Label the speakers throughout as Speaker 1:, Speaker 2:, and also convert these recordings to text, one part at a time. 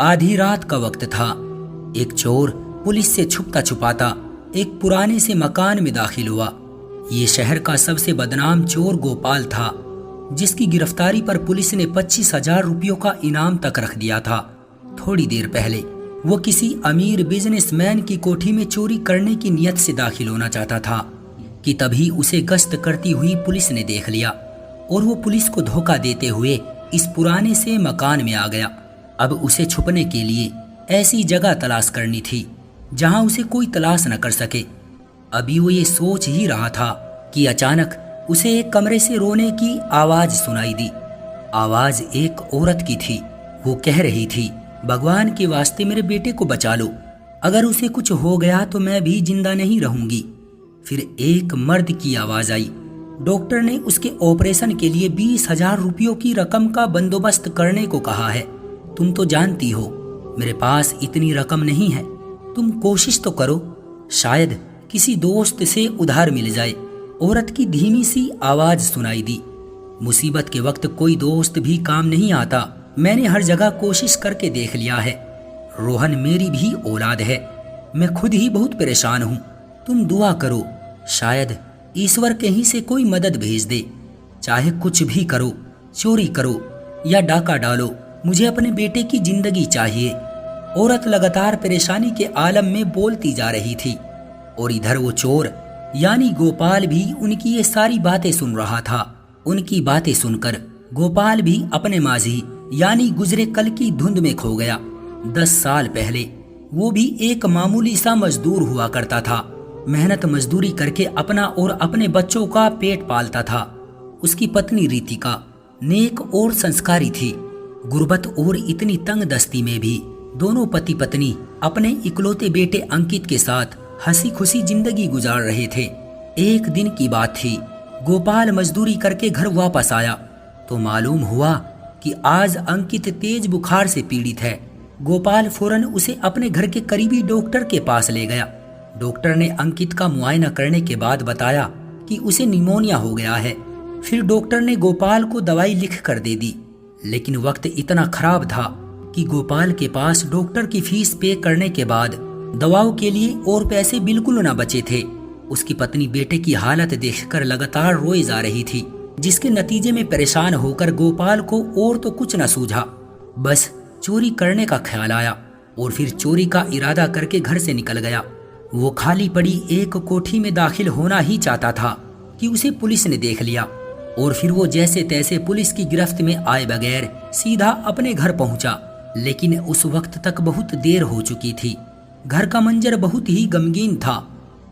Speaker 1: आधी रात का वक्त था। एक चोर पुलिस से छुपता छुपाता एक पुराने से मकान में दाखिल हुआ। ये शहर का सबसे बदनाम चोर गोपाल था, जिसकी गिरफ्तारी पर पुलिस ने 25,000 रुपयों का इनाम तक रख दिया था। थोड़ी देर पहले वो किसी अमीर बिजनेसमैन की कोठी में चोरी करने की नियत से दाखिल होना चाहता था कि तभी उसे गश्त करती हुई पुलिस ने देख लिया और वो पुलिस को धोखा देते हुए इस पुराने से मकान में आ गया। अब उसे छुपने के लिए ऐसी जगह तलाश करनी थी जहां उसे कोई तलाश न कर सके। अभी वो ये सोच ही रहा था कि अचानक उसे एक कमरे से रोने की आवाज सुनाई दी। आवाज एक औरत की थी। वो कह रही थी, भगवान के वास्ते मेरे बेटे को बचा लो, अगर उसे कुछ हो गया तो मैं भी जिंदा नहीं रहूंगी। फिर एक मर्द की आवाज आई, डॉक्टर ने उसके ऑपरेशन के लिए 20,000 रुपयों की रकम का बंदोबस्त करने को कहा है। तुम तो जानती हो मेरे पास इतनी रकम नहीं है, तुम कोशिश तो करो, शायद किसी दोस्त से उधार मिल जाए। औरत की धीमी सी आवाज सुनाई दी, मुसीबत के वक्त कोई दोस्त भी काम नहीं आता, मैंने हर जगह कोशिश करके देख लिया है। रोहन मेरी भी औलाद है, मैं खुद ही बहुत परेशान हूँ, तुम दुआ करो, शायद ईश्वर कहीं से कोई मदद भेज दे। चाहे कुछ भी करो, चोरी करो या डाका डालो, मुझे अपने बेटे की जिंदगी चाहिए। औरत लगातार परेशानी के आलम में बोलती जा रही थी और इधर वो चोर यानी गोपाल भी उनकी ये सारी बातें सुन रहा था। उनकी बातें सुनकर गोपाल भी अपने माजी यानी गुजरे कल की धुंध में खो गया। 10 साल पहले वो भी एक मामूली सा मजदूर हुआ करता था। मेहनत मजदूरी करके अपना और अपने बच्चों का पेट पालता था। उसकी पत्नी रितिका नेक और संस्कारी थी। गुर्बत और इतनी तंग दस्ती में भी दोनों पति पत्नी अपने इकलौते बेटे अंकित के साथ हंसी खुशी जिंदगी गुजार रहे थे। एक दिन की बात थी, गोपाल मजदूरी करके घर वापस आया तो मालूम हुआ कि आज अंकित तेज बुखार से पीड़ित है। गोपाल फौरन उसे अपने घर के करीबी डॉक्टर के पास ले गया। डॉक्टर ने अंकित का मुआयना करने के बाद बताया कि उसे निमोनिया हो गया है। फिर डॉक्टर ने गोपाल को दवाई लिख कर दे दी, लेकिन वक्त इतना खराब था कि गोपाल के पास डॉक्टर की फीस पे करने के बाद दवाओं के लिए और पैसे बिल्कुल न बचे थे। उसकी पत्नी बेटे की हालत देखकर लगातार रोए जा रही थी, जिसके नतीजे में परेशान होकर गोपाल को और तो कुछ न सूझा, बस चोरी करने का ख्याल आया और फिर चोरी का इरादा करके घर से निकल गया। वो खाली पड़ी एक कोठी में दाखिल होना ही चाहता था कि उसे पुलिस ने देख लिया और फिर वो जैसे तैसे पुलिस की गिरफ्त में आए बगैर सीधा अपने घर पहुंचा। लेकिन उस वक्त तक बहुत देर हो चुकी थी। घर का मंजर बहुत ही गमगीन था।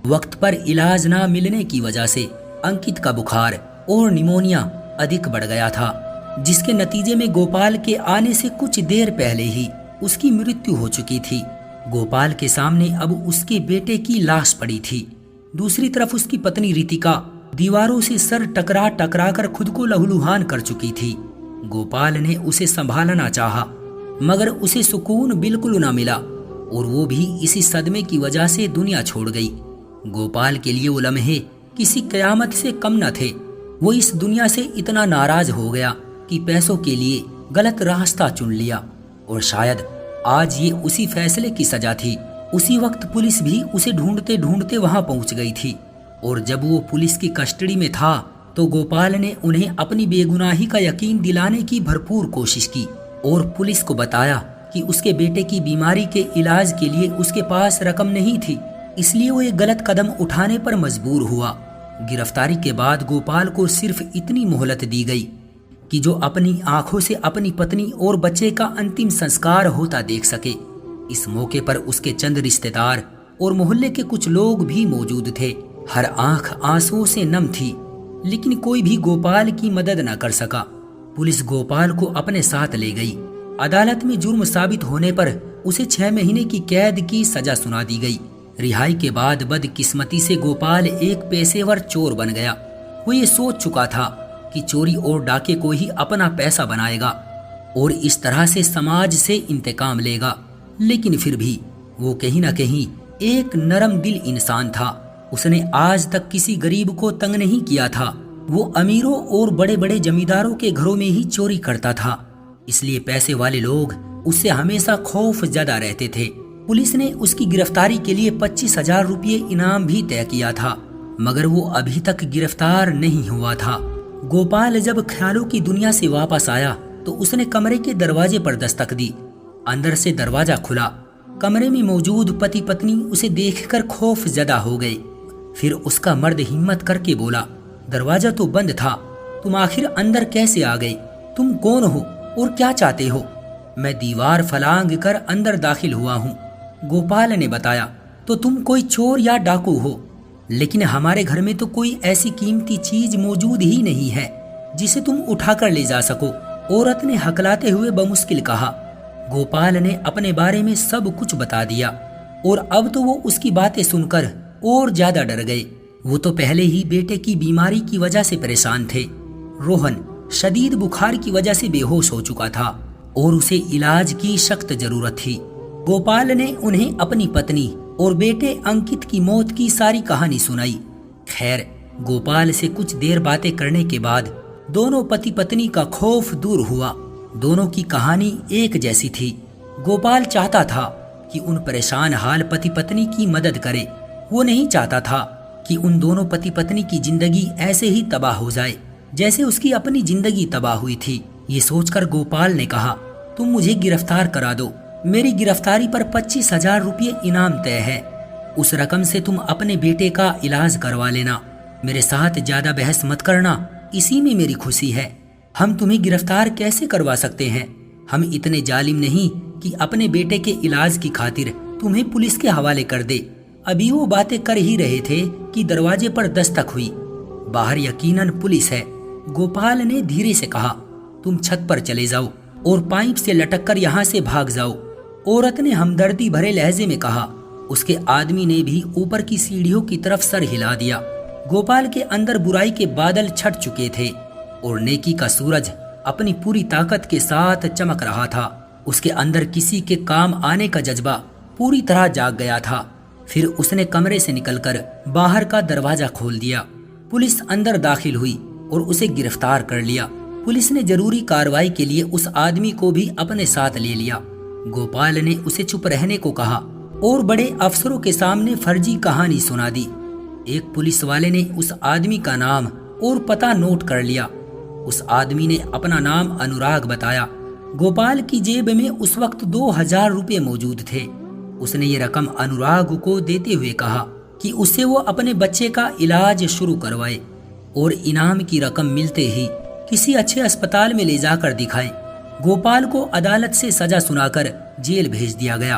Speaker 1: वक्त पर इलाज ना मिलने की वजह से अंकित का बुखार और निमोनिया अधिक बढ़ गया था, जिसके नतीजे में गोपाल के आने से कुछ देर पहले ही उसकी मृत्यु हो चुकी थी। गोपाल के सामने अब उसके बेटे की लाश पड़ी थी। दूसरी तरफ उसकी पत्नी रितिका दीवारों से सर टकरा टकरा कर खुद को लहूलुहान कर चुकी थी। गोपाल ने उसे संभालना चाहा, मगर उसे सुकून बिल्कुल ना मिला और वो भी इसी सदमे की वजह से दुनिया छोड़ गई। गोपाल के लिए वो लम्हे किसी कयामत से कम न थे। वो इस दुनिया से इतना नाराज हो गया कि पैसों के लिए गलत रास्ता चुन लिया और शायद आज ये उसी फैसले की सजा थी। उसी वक्त पुलिस भी उसे ढूंढते ढूंढते वहां पहुंच गई थी और जब वो पुलिस की कस्टडी में था तो गोपाल ने उन्हें अपनी बेगुनाही का यकीन दिलाने की भरपूर कोशिश की और पुलिस को बताया कि उसके बेटे की बीमारी के इलाज के लिए उसके पास रकम नहीं थी, इसलिए वो एक गलत कदम उठाने पर मजबूर हुआ। गिरफ्तारी के बाद गोपाल को सिर्फ इतनी मोहलत दी गई कि जो अपनी आंखों से अपनी पत्नी और बच्चे का अंतिम संस्कार होता देख सके। इस मौके पर उसके चंद रिश्तेदार और मोहल्ले के कुछ लोग भी मौजूद थे। हर आंख आंसुओं से नम थी, लेकिन कोई भी गोपाल की मदद न कर सका। पुलिस गोपाल को अपने साथ ले गई। अदालत में जुर्म साबित होने पर उसे 6 महीने की कैद की सजा सुना दी गई। रिहाई के बाद बदकिस्मती से गोपाल एक पेशेवर चोर बन गया। वो ये सोच चुका था कि चोरी और डाके को ही अपना पैसा बनाएगा और इस तरह से समाज से इंतकाम लेगा। लेकिन फिर भी वो कहीं न कहीं एक नरम दिल इंसान था। उसने आज तक किसी गरीब को तंग नहीं किया था। वो अमीरों और बड़े बड़े जमींदारों के घरों में ही चोरी करता था, इसलिए पैसे वाले लोग उससे हमेशा खौफ ज़्यादा रहते थे। पुलिस ने उसकी गिरफ्तारी के लिए 25,000 रुपये इनाम भी तय किया था, मगर वो अभी तक गिरफ्तार नहीं हुआ था। गोपाल जब ख्यालों की दुनिया से वापस आया तो उसने कमरे के दरवाजे पर दस्तक दी। अंदर से दरवाजा खुला। कमरे में मौजूद पति पत्नी उसे देखकर खौफ ज़दा हो गए। फिर उसका मर्द हिम्मत करके बोला, दरवाजा तो बंद था, तुम आखिर अंदर कैसे आ गए? तुम कौन हो और क्या चाहते हो? मैं दीवार फलांग कर अंदर दाखिल हुआ हूँ, गोपाल ने बताया। तो तुम कोई चोर या डाकू हो? लेकिन हमारे घर में तो कोई ऐसी कीमती चीज मौजूद ही नहीं है जिसे तुम उठाकर ले जा सको, औरत ने हकलाते हुए बमुश्किल कहा। गोपाल ने अपने बारे में सब कुछ बता दिया और अब तो वो उसकी बातें सुनकर और ज्यादा डर गए। वो तो पहले ही बेटे की बीमारी की वजह से परेशान थे। रोहन शदीद बुखार की वजह से बेहोश हो चुका था और उसे इलाज की सख्त जरूरत थी। गोपाल ने उन्हें अपनी पत्नी और बेटे अंकित की मौत की सारी कहानी सुनाई। खैर, गोपाल से कुछ देर बातें करने के बाद दोनों पति पत्नी का खौफ दूर हुआ। दोनों की कहानी एक जैसी थी। गोपाल चाहता था कि उन परेशान हाल पति पत्नी की मदद करे। वो नहीं चाहता था कि उन दोनों पति पत्नी की जिंदगी ऐसे ही तबाह हो जाए जैसे उसकी अपनी जिंदगी तबाह हुई थी। ये सोचकर गोपाल ने कहा, तुम मुझे गिरफ्तार करा दो। मेरी गिरफ्तारी पर 25,000 रुपये इनाम तय है। उस रकम से तुम अपने बेटे का इलाज करवा लेना। मेरे साथ ज्यादा बहस मत करना, इसी में मेरी खुशी है। हम तुम्हें गिरफ्तार कैसे करवा सकते हैं? हम इतने जालिम नहीं कि अपने बेटे के इलाज की खातिर तुम्हें पुलिस के हवाले कर दे। अभी वो बातें कर ही रहे थे कि दरवाजे पर दस्तक हुई। बाहर यकीनन पुलिस है। गोपाल ने धीरे से कहा, तुम छत पर चले जाओ और पाइप से लटककर यहाँ से भाग जाओ। औरत ने हमदर्दी भरे लहजे में कहा। उसके आदमी ने भी ऊपर की सीढ़ियों की तरफ सर हिला दिया। गोपाल के अंदर बुराई के बादल छट चुके थे और नेकी का सूरज अपनी पूरी ताकत के साथ चमक रहा था। उसके अंदर किसी के काम आने का जज्बा पूरी तरह जाग गया था। फिर उसने कमरे से निकलकर बाहर का दरवाजा खोल दिया। पुलिस अंदर दाखिल हुई और उसे गिरफ्तार कर लिया। पुलिस ने जरूरी कार्रवाई के लिए उस आदमी को भी अपने साथ ले लिया। गोपाल ने उसे चुप रहने को कहा और बड़े अफसरों के सामने फर्जी कहानी सुना दी। एक पुलिस वाले ने उस आदमी का नाम और पता नोट कर लिया। उस आदमी ने अपना नाम अनुराग बताया। गोपाल की जेब में उस वक्त 2,000 रुपये मौजूद थे। उसने ये रकम अनुराग को देते हुए कहा कि उससे वो अपने बच्चे का इलाज शुरू करवाए और इनाम की रकम मिलते ही किसी अच्छे अस्पताल में ले जाकर दिखाए। गोपाल को अदालत से सजा सुनाकर जेल भेज दिया गया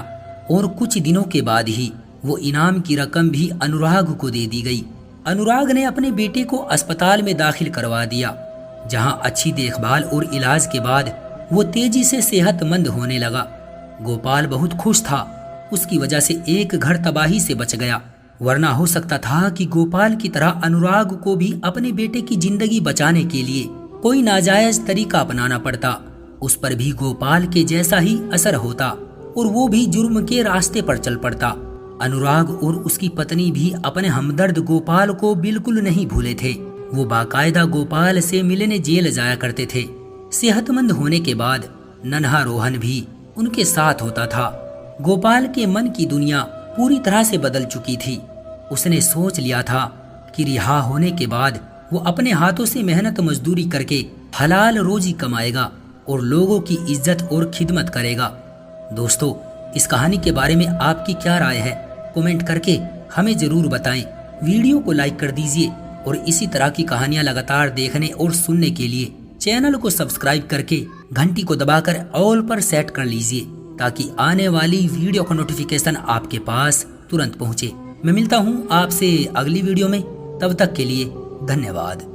Speaker 1: और कुछ दिनों के बाद ही वो इनाम की रकम भी अनुराग को दे दी गई। अनुराग ने अपने बेटे को अस्पताल में दाखिल करवा दिया, जहां अच्छी देखभाल और इलाज के बाद वो तेजी से सेहतमंद होने लगा। गोपाल बहुत खुश था। उसकी वजह से एक घर तबाही से बच गया, वरना हो सकता था कि गोपाल की तरह अनुराग को भी अपने बेटे की जिंदगी बचाने के लिए कोई नाजायज तरीका अपनाना पड़ता। उस पर भी गोपाल के जैसा ही असर होता और वो भी जुर्म के रास्ते पर चल पड़ता। अनुराग और उसकी पत्नी भी अपने हमदर्द गोपाल को बिल्कुल नहीं भूले थे। वो बाकायदा गोपाल से मिलने जेल जाया करते थे। सेहतमंद होने के बाद नन्हा रोहन भी उनके साथ होता था। गोपाल के मन की दुनिया पूरी तरह से बदल चुकी थी। उसने सोच लिया था कि रिहा होने के बाद वो अपने हाथों से मेहनत मजदूरी करके हलाल रोजी कमाएगा और लोगों की इज्जत और खिदमत करेगा। दोस्तों, इस कहानी के बारे में आपकी क्या राय है? कमेंट करके हमें जरूर बताएं। वीडियो को लाइक कर दीजिए और इसी तरह की कहानियां लगातार देखने और सुनने के लिए चैनल को सब्सक्राइब करके घंटी को दबाकर ऑल पर सेट कर लीजिए, ताकि आने वाली वीडियो का नोटिफिकेशन आपके पास तुरंत पहुंचे। मैं मिलता हूं आपसे अगली वीडियो में। तब तक के लिए धन्यवाद।